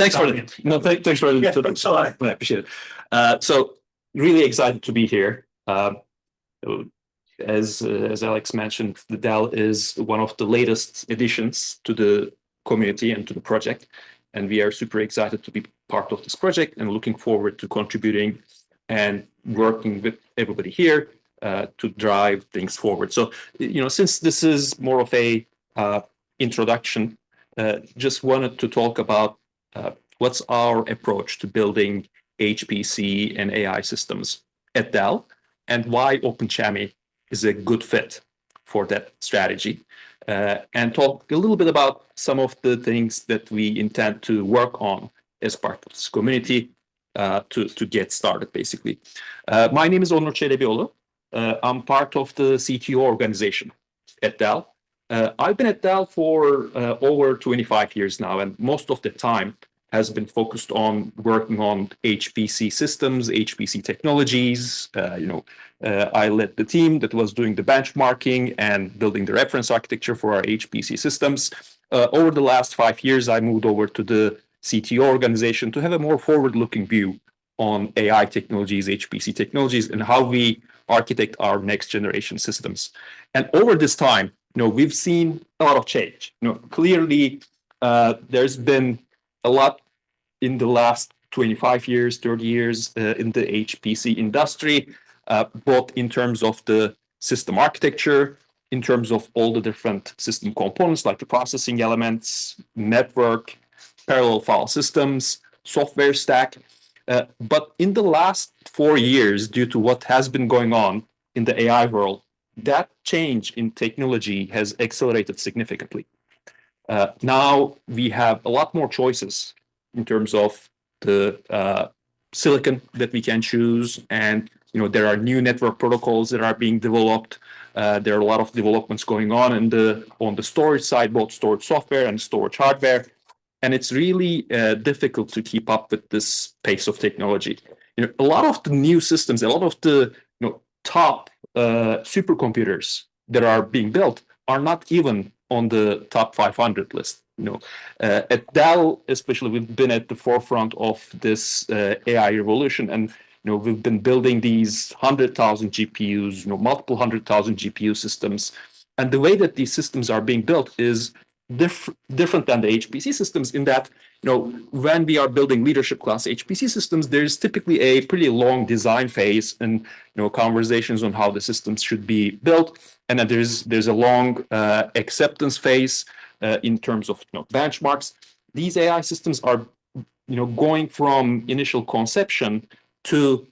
thanks for the thanks for the Thanks a lot. I appreciate it. So really excited to be here. As Alex mentioned, the Dell is one of the latest additions to the community and to the project, and we are super excited to be part of this project and looking forward to contributing and working with everybody here to drive things forward. So, since this is more of a introduction, just wanted to talk about what's our approach to building HPC and AI systems at Dell, and why OpenCHAMI is a good fit for that strategy, and talk a little bit about some of the things that we intend to work on as part of this community to get started, basically. My name is Onur Celebioglu. I'm part of the CTO organization at Dell. I've been at Dell for over 25 years now, and most of the time has been focused on working on HPC systems, HPC technologies. I led the team that was doing the benchmarking and building the reference architecture for our HPC systems. Over the last 5 years, I moved over to the CTO organization to have a more forward-looking view on AI technologies, HPC technologies, and how we architect our next generation systems. And over this time, we've seen a lot of change. Clearly, there's been a lot in the last 25 years, 30 years in the HPC industry, both in terms of the system architecture, in terms of all the different system components like the processing elements, network, parallel file systems, software stack. But in the last 4 years, due to what has been going on in the AI world, that change in technology has accelerated significantly. Now we have a lot more choices in terms of the silicon that we can choose, and there are new network protocols that are being developed. There are a lot of developments going on on the storage side, both storage software and storage hardware, and it's really difficult to keep up with this pace of technology. A lot of the new systems, a lot of the top supercomputers that are being built are not even on the top 500 list. At Dell, especially, we've been at the forefront of this AI revolution, and we've been building these 100,000 GPUs, multiple 100,000 GPU systems, and the way that these systems are being built is different than the HPC systems in that, when we are building leadership class HPC systems, there's typically a pretty long design phase and, conversations on how the systems should be built. And then there's a long acceptance phase in terms of benchmarks. These AI systems are, going from initial conception to,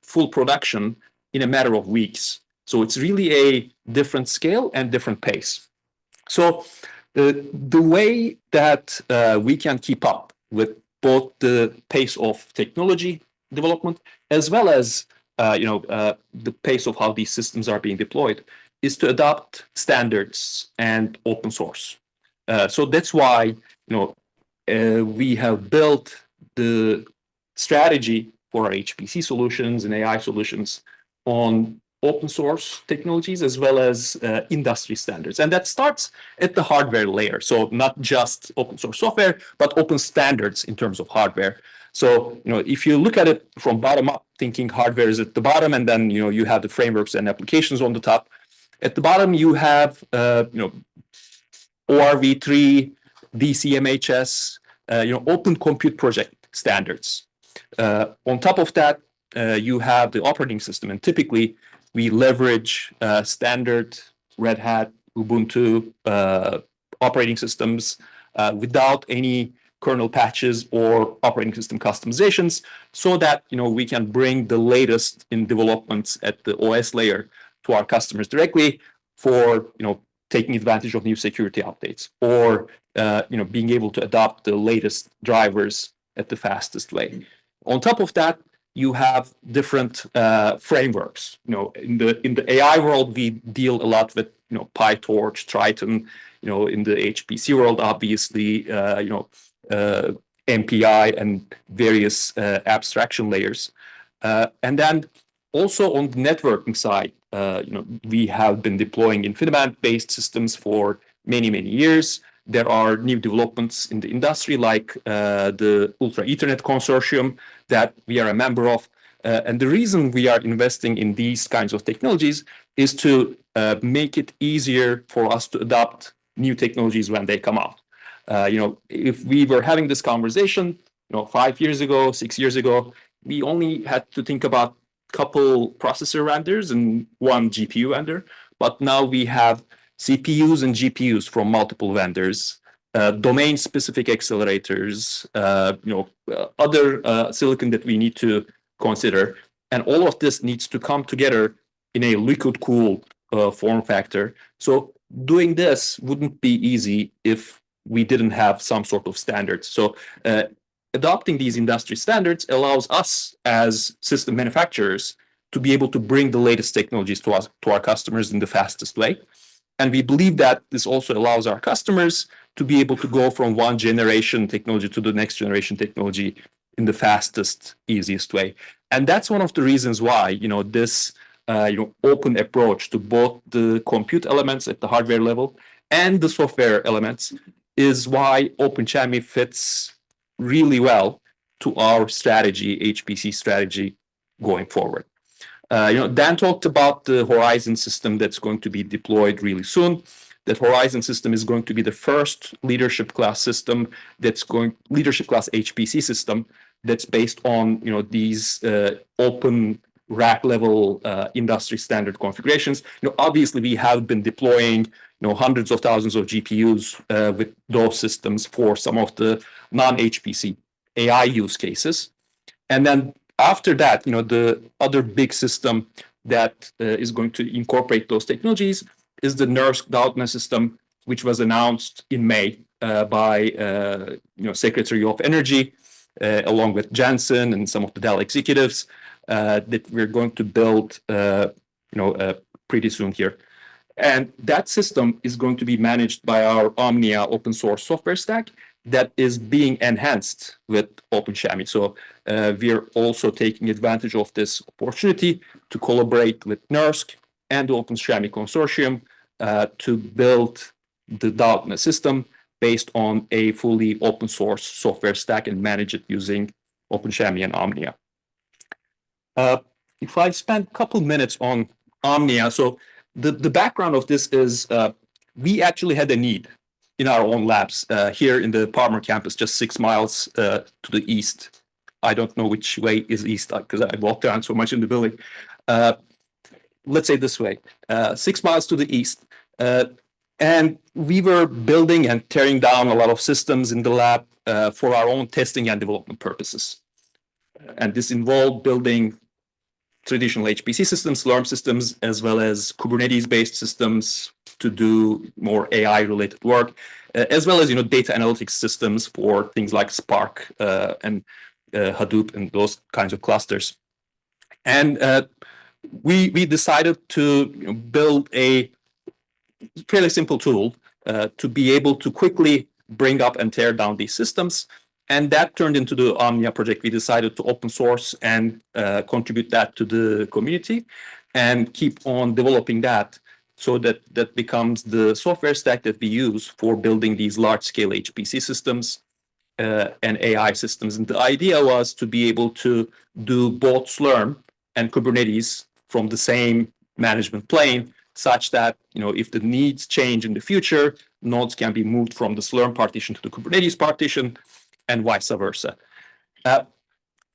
full production in a matter of weeks. So it's really a different scale and different pace. So the way that we can keep up with both the pace of technology development as well as the pace of how these systems are being deployed is to adopt standards and open source. So that's why we have built the strategy for our HPC solutions and AI solutions on open source technologies as well as industry standards. And that starts at the hardware layer. So not just open source software, but open standards in terms of hardware. So, if you look at it from bottom up, thinking hardware is at the bottom, and then, you have the frameworks and applications on the top. At the bottom, you have, ORv3, DCMHS, Open Compute Project standards. On top of that, you have the operating system, and typically we leverage standard Red Hat, Ubuntu operating systems without any kernel patches or operating system customizations, so that we can bring the latest in developments at the OS layer to our customers directly for taking advantage of new security updates, or being able to adopt the latest drivers at the fastest way. On top of that, you have different frameworks. In the AI world, we deal a lot with PyTorch, Triton. In the HPC world, obviously, MPI and various abstraction layers. And then also on the networking side, we have been deploying InfiniBand-based systems for many, many years. There are new developments in the industry like the Ultra Ethernet Consortium that we are a member of. And the reason we are investing in these kinds of technologies is to make it easier for us to adopt new technologies when they come out. If we were having this conversation, 5 years ago, 6 years ago, we only had to think about a couple processor vendors and one GPU vendor. But now we have CPUs and GPUs from multiple vendors, domain-specific accelerators, other silicon that we need to consider. And all of this needs to come together in a liquid-cooled form factor. So doing this wouldn't be easy if we didn't have some sort of standards. So adopting these industry standards allows us as system manufacturers to be able to bring the latest technologies to our customers in the fastest way. And we believe that this also allows our customers to be able to go from one generation technology to the next generation technology in the fastest, easiest way. And that's one of the reasons why, this open approach to both the compute elements at the hardware level and the software elements is why OpenCHAMI fits really well to our strategy, HPC strategy going forward. Dan talked about the Horizon system that's going to be deployed really soon. That Horizon system is going to be the first leadership class HPC system that's based on these open rack level industry standard configurations. Obviously we have been deploying hundreds of thousands of GPUs with those systems for some of the non-HPC AI use cases. And then after that, the other big system that is going to incorporate those technologies is the NERSC Doubtness system, which was announced in May by Secretary of Energy, along with Jensen and some of the Dell executives, that we're going to build pretty soon here. And that system is going to be managed by our Omnia open source software stack that is being enhanced with OpenCHAMI. So we are also taking advantage of this opportunity to collaborate with NERSC and the OpenCHAMI consortium to build the Doubtness system based on a fully open source software stack and manage it using OpenCHAMI and Omnia. If I spend a couple minutes on Omnia, so the background of this is we actually had a need in our own labs here in the Palmer campus, just 6 miles to the east. I don't know which way is east because I walked around so much in the building. Let's say this way, 6 miles to the east. And we were building and tearing down a lot of systems in the lab for our own testing and development purposes. And this involved building traditional HPC systems, LRM systems, as well as Kubernetes-based systems to do more AI-related work, as well as data analytics systems for things like Spark and Hadoop and those kinds of clusters. And we decided to build a fairly simple tool to be able to quickly bring up and tear down these systems. And that turned into the Omnia project. We decided to open source and contribute that to the community and keep on developing that so that that becomes the software stack that we use for building these large-scale HPC systems and AI systems. And the idea was to be able to do both Slurm and Kubernetes from the same management plane, such that if the needs change in the future, nodes can be moved from the Slurm partition to the Kubernetes partition, and vice versa.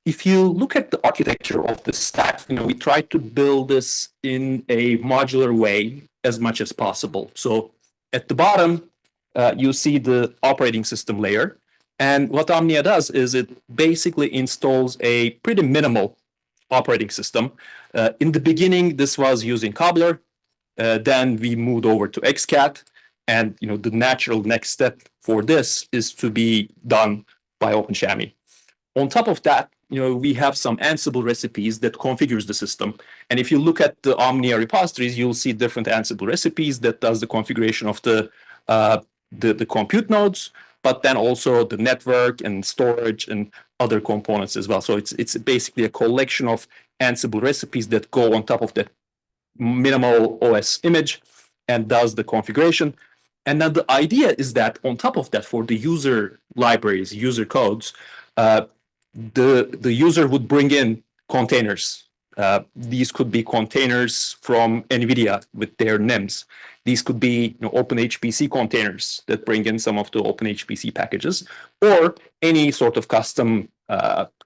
If you look at the architecture of the stack, we try to build this in a modular way as much as possible. So at the bottom, you see the operating system layer. And what Omnia does is it basically installs a pretty minimal operating system. In the beginning, this was using Cobbler. Then we moved over to XCAT. And the natural next step for this is to be done by OpenCHAMI. On top of that, we have some Ansible recipes that configures the system. And if you look at the Omnia repositories, you'll see different Ansible recipes that does the configuration of the compute nodes, but then also the network and storage and other components as well. So it's basically a collection of Ansible recipes that go on top of that minimal OS image and does the configuration. And then the idea is that on top of that, for the user libraries, user codes, the user would bring in containers. These could be containers from NVIDIA with their NIMs. These could be OpenHPC containers that bring in some of the OpenHPC packages, or any sort of custom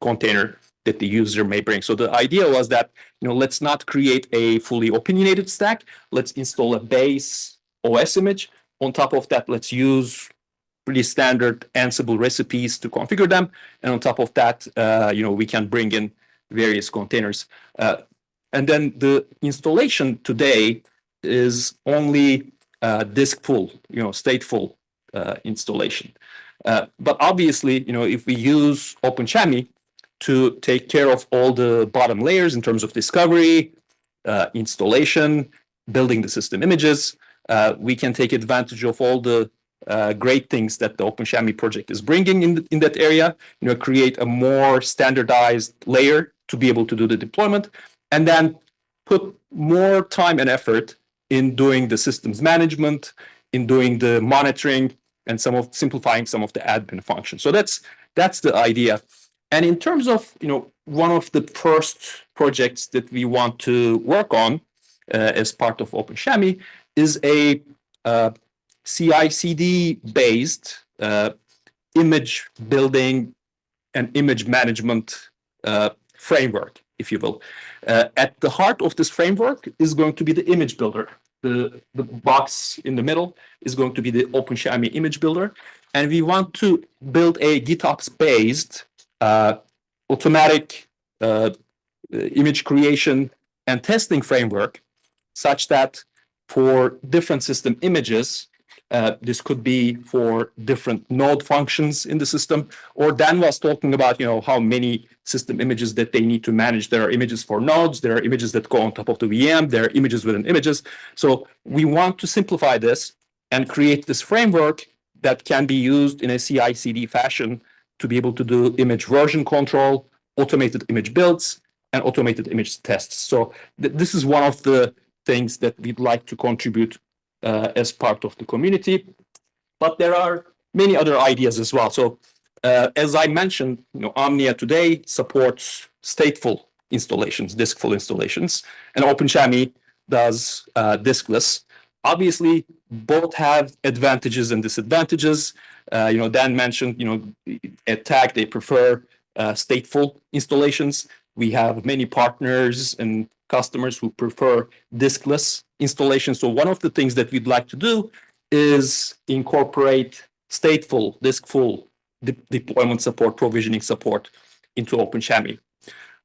container that the user may bring. So the idea was that let's not create a fully opinionated stack. Let's install a base OS image. On top of that, let's use pretty standard Ansible recipes to configure them. And on top of that, we can bring in various containers. And then the installation today is only disk-full, stateful installation. But obviously, if we use OpenCHAMI to take care of all the bottom layers in terms of discovery, installation, building the system images, we can take advantage of all the great things that the OpenCHAMI project is bringing in that area, create a more standardized layer to be able to do the deployment, and then put more time and effort in doing the systems management, in doing the monitoring, and simplifying some of the admin functions. So that's the idea. And in terms of one of the first projects that we want to work on as part of OpenCHAMI is a CI/CD based image building and image management framework, if you will. At the heart of this framework is going to be the image builder. The box in the middle is going to be the OpenCHAMI image builder. And we want to build a GitOps-based automatic image creation and testing framework such that for different system images, this could be for different node functions in the system, or Dan was talking about, how many system images that they need to manage. There are images for nodes, there are images that go on top of the VM, there are images within images. So we want to simplify this and create this framework that can be used in a CI/CD fashion to be able to do image version control, automated image builds, and automated image tests. So this is one of the things that we'd like to contribute as part of the community. But there are many other ideas as well. So as I mentioned, Omnia today supports stateful installations, diskful installations, and OpenCHAMI does diskless. Obviously, both have advantages and disadvantages. Dan mentioned, at TAG, they prefer stateful installations. We have many partners and customers who prefer diskless installations. So one of the things that we'd like to do is incorporate stateful, diskful deployment support, provisioning support into OpenCHAMI.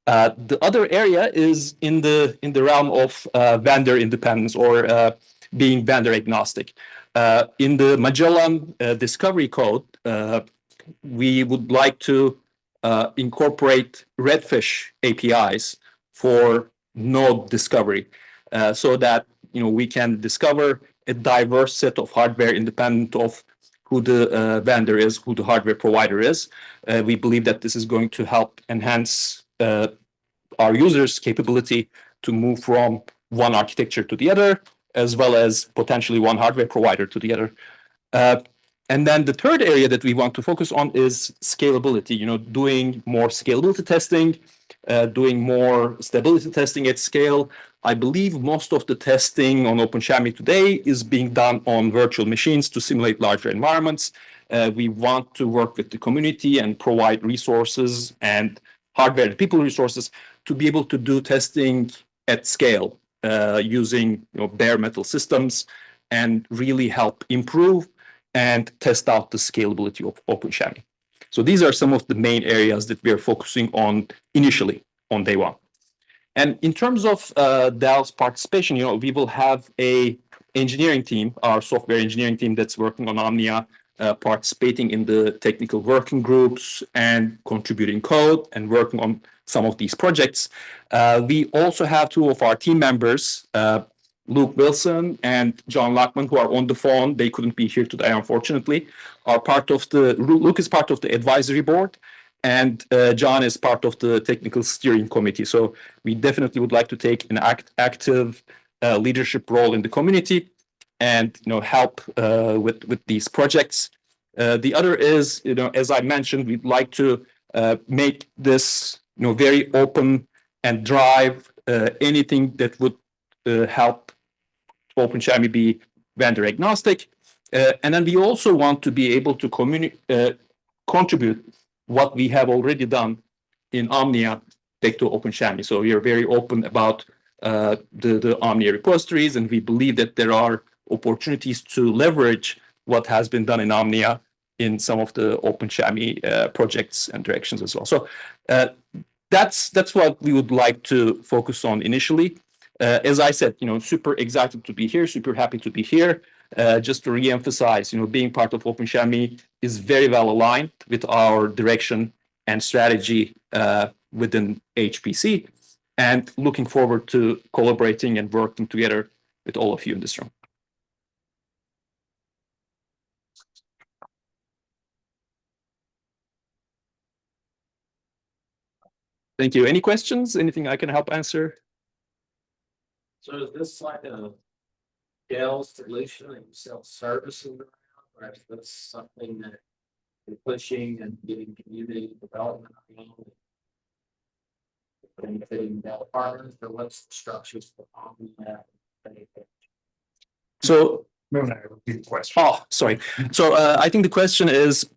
The other area is in the realm of vendor independence or being vendor agnostic. In the Magellan discovery code, we would like to incorporate Redfish APIs for node discovery, so that we can discover a diverse set of hardware independent of who the vendor is, who the hardware provider is. We believe that this is going to help enhance our users' capability to move from one architecture to the other, as well as potentially one hardware provider to the other. And then the third area that we want to focus on is scalability, doing more scalability testing, doing more stability testing at scale. I believe most of the testing on OpenCHAMI today is being done on virtual machines to simulate larger environments. We want to work with the community and provide resources and hardware and people resources to be able to do testing at scale using bare metal systems and really help improve and test out the scalability of OpenCHAMI. So these are some of the main areas that we are focusing on initially on day one. And in terms of Dell's participation, we will have a engineering team, our software engineering team that's working on Omnia, participating in the technical working groups and contributing code and working on some of these projects. We also have two of our team members, Luke Wilson and John Lockman, who are on the phone. They couldn't be here today, unfortunately. Luke is part of the advisory board, and John is part of the technical steering committee. So we definitely would like to take an active leadership role in the community. and help with these projects. The other is, as I mentioned, we'd like to make this very open and drive anything that would help OpenCHAMI be vendor agnostic. And then we also want to be able to contribute what we have already done in Omnia back to OpenCHAMI. So we are very open about the Omnia repositories, and we believe that there are opportunities to leverage what has been done in Omnia in some of the OpenCHAMI projects and directions as well. So that's what we would like to focus on initially. As I said, super excited to be here, super happy to be here. Just to re-emphasize, being part of OpenCHAMI is very well aligned with our direction and strategy within HPC, and looking forward to collaborating and working together with all of you in this room. Thank you. Any questions? Anything I can help answer? So is this like a Dell solution that you sell services around, or is this something that you're pushing and getting community development around? Benefiting Dell partners, or what's the structures for Omnia? So, repeat the question. oh, sorry. So I think the question is,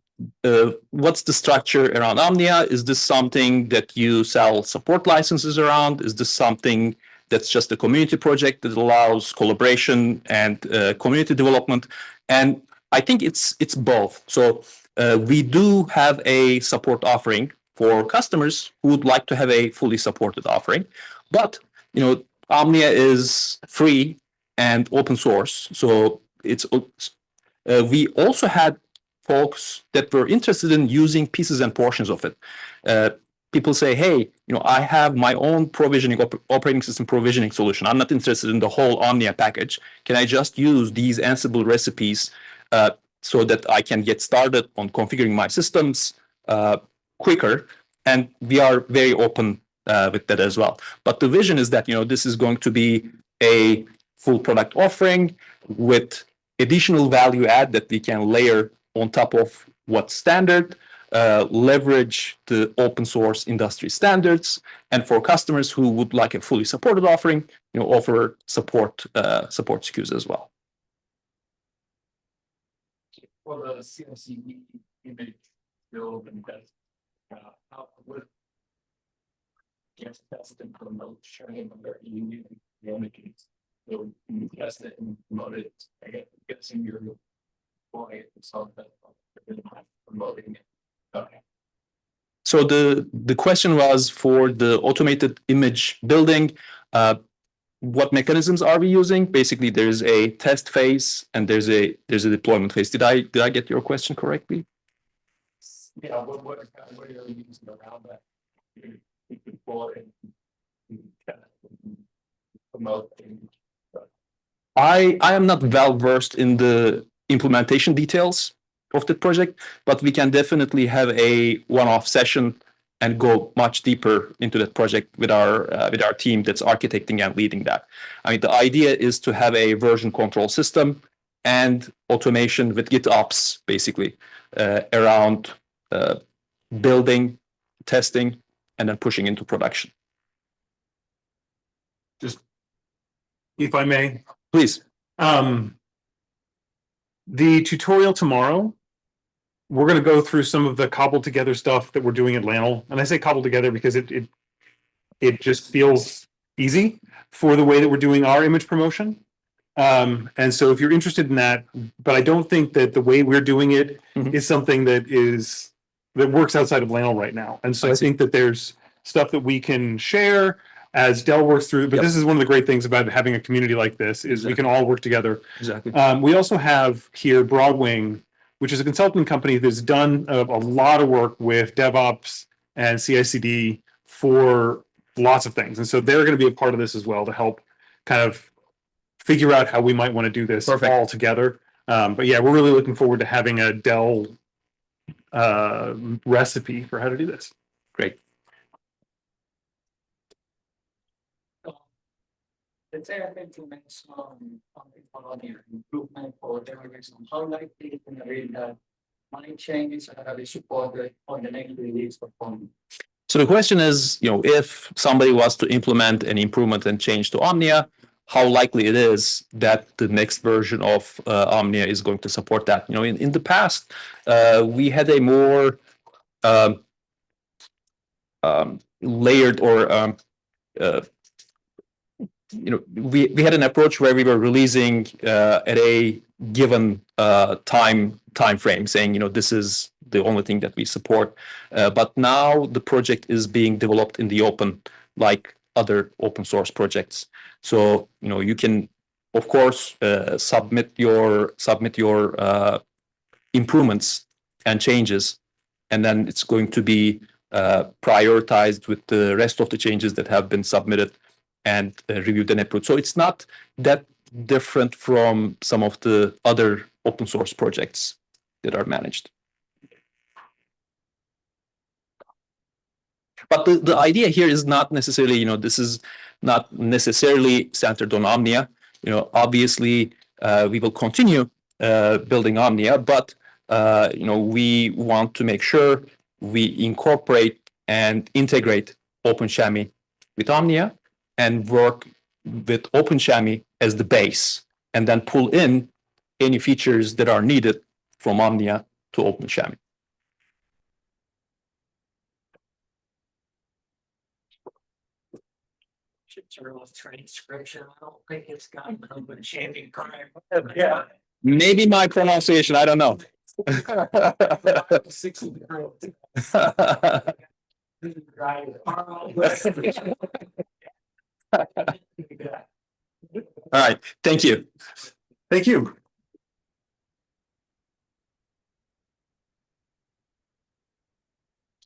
what's the structure around Omnia? Is this something that you sell support licenses around? Is this something that's just a community project that allows collaboration and community development? And I think it's both. So we do have a support offering for customers who would like to have a fully supported offering, but Omnia is free and open source. So we also had folks that were interested in using pieces and portions of it. People say, hey, I have my own provisioning, operating system provisioning solution. I'm not interested in the whole Omnia package. Can I just use these Ansible recipes so that I can get started on configuring my systems quicker? And we are very open with that as well. But the vision is that this is going to be a full product offering with additional value add that we can layer on top of what's standard, leverage the open source industry standards, and for customers who would like a fully supported offering, offer support SKUs as well. For the CICD image build and test, how would test and promote sharing of their unique images? So you test it and promote it. I guessing you're employing something promoting it. Okay. So the question was for the automated image building. What mechanisms are we using? Basically, there's a test phase and there's a deployment phase. Did I get your question correctly? Yeah. What are you using around that? You deploy and promote. I am not well versed in the implementation details of the project, but we can definitely have a one-off session and go much deeper into that project with our team that's architecting and leading that. I mean, the idea is to have a version control system and automation with GitOps, basically, around building, testing, and then pushing into production. Just, if I may, please. The tutorial tomorrow, we're going to go through some of the cobbled together stuff that we're doing at LANL. And I say cobbled together because it just feels easy for the way that we're doing our image promotion. And so if you're interested in that, but I don't think that the way we're doing it is something that works outside of LANL right now. And so I think that there's stuff that we can share as Dell works through, but this is one of the great things about having a community like this is we can all work together. Exactly. We also have here Broadwing, which is a consulting company that's done a lot of work with DevOps and CI/CD for lots of things. And so they're going to be a part of this as well to help kind of figure out how we might want to do this all together. But yeah, we're really looking forward to having a Dell recipe for how to do this. Great. Let's say I think to make some improvement or generation, how likely it can read that money changes are going to be supported on the next release of Omnia? So the question is, if somebody was to implement an improvement and change to Omnia, how likely it is that the next version of Omnia is going to support that? In the past, we had a more layered or we had an approach where we were releasing at a given time frame, saying this is the only thing that we support. But now the project is being developed in the open, like other open source projects. So you can, of course, submit your improvements and changes, and then it's going to be prioritized with the rest of the changes that have been submitted and reviewed and approved. So it's not that different from some of the other open source projects that are managed. But the idea here is not necessarily, this is not necessarily centered on Omnia. Obviously, we will continue building Omnia, but we want to make sure we incorporate and integrate OpenCHAMI with Omnia and work with OpenCHAMI as the base, and then pull in any features that are needed from Omnia to OpenCHAMI. Transcription. I don't think it's got OpenCHAMI prime. Yeah. Maybe my pronunciation, I don't know. All right, thank you. Thank you.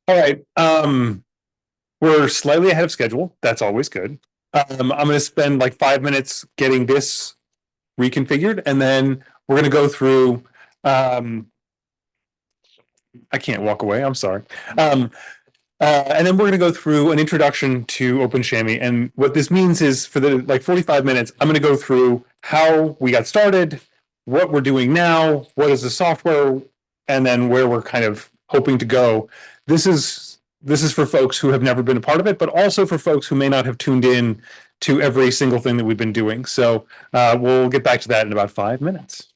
All right. We're slightly ahead of schedule. That's always good. I'm going to spend like 5 minutes getting this reconfigured, and then we're going to go through. I can't walk away. I'm sorry. And then we're going to go through an introduction to OpenCHAMI. And what this means is for the 45 minutes, I'm going to go through how we got started, what we're doing now, what is the software, and then where we're kind of hoping to go. This is for folks who have never been a part of it, but also for folks who may not have tuned in to every single thing that we've been doing. So we'll get back to that in about 5 minutes.